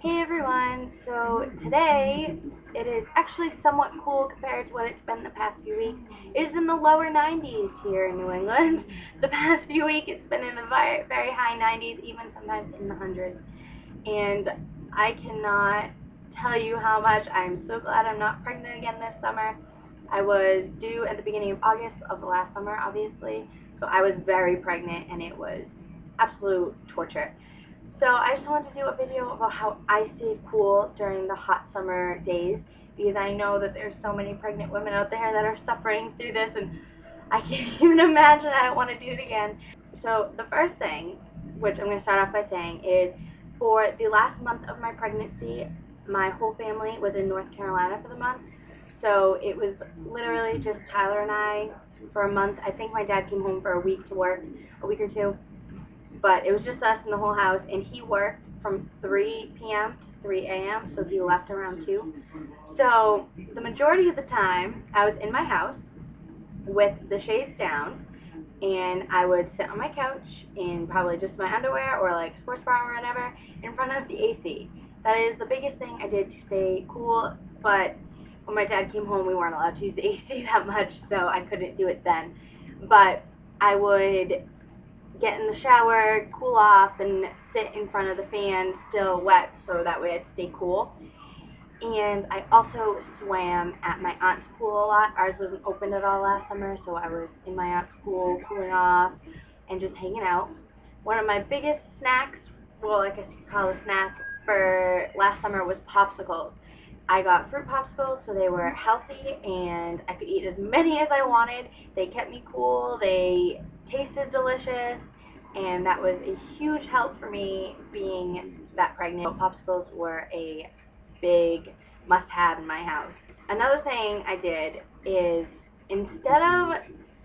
Hey everyone, so today it is actually somewhat cool compared to what it's been the past few weeks. It is in the lower 90s here in New England. The past few weeks it's been in the very, very high 90s, even sometimes in the hundreds. And I cannot tell you how much I'm so glad I'm not pregnant again this summer. I was due at the beginning of August of the last summer, obviously, so I was very pregnant and it was absolute torture. So I just wanted to do a video about how I stayed cool during the hot summer days, because I know that there's so many pregnant women out there that are suffering through this, and I can't even imagine. I don't want to do it again. So the first thing, which I'm going to start off by saying, is for the last month of my pregnancy, my whole family was in North Carolina for the month. So it was literally just Tyler and I for a month. I think my dad came home for a week to work, a week or two. But it was just us in the whole house, and he worked from 3 p.m. to 3 a.m., so he left around 2. So the majority of the time, I was in my house with the shades down, and I would sit on my couch in probably just my underwear or like sports bra or whatever in front of the AC. That is the biggest thing I did to stay cool, but when my dad came home, we weren't allowed to use the AC that much, so I couldn't do it then. But I would get in the shower, cool off, and sit in front of the fan still wet so that way I'd stay cool. And I also swam at my aunt's pool a lot. Ours wasn't open at all last summer, so I was in my aunt's pool cooling off and just hanging out. One of my biggest snacks, well, I guess you could call it a snack, for last summer was popsicles. I got fruit popsicles, so they were healthy, and I could eat as many as I wanted. They kept me cool, they tasted delicious, and that was a huge help for me being that pregnant. Popsicles were a big must-have in my house. Another thing I did is, instead of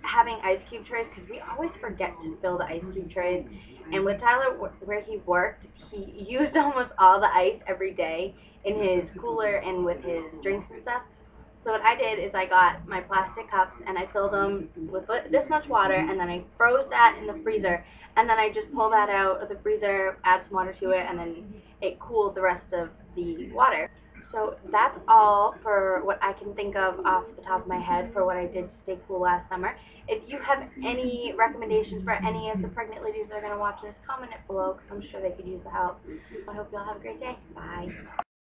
having ice cube trays, because we always forget to fill the ice cube trays, and with Tyler, where he worked, he used almost all the ice every day in his cooler and with his drinks and stuff. So what I did is I got my plastic cups and I filled them with this much water, and then I froze that in the freezer, and then I just pull that out of the freezer, add some water to it, and then it cooled the rest of the water. So that's all for what I can think of off the top of my head for what I did to stay cool last summer. If you have any recommendations for any of the pregnant ladies that are going to watch this, comment it below, because I'm sure they could use the help. I hope you all have a great day. Bye.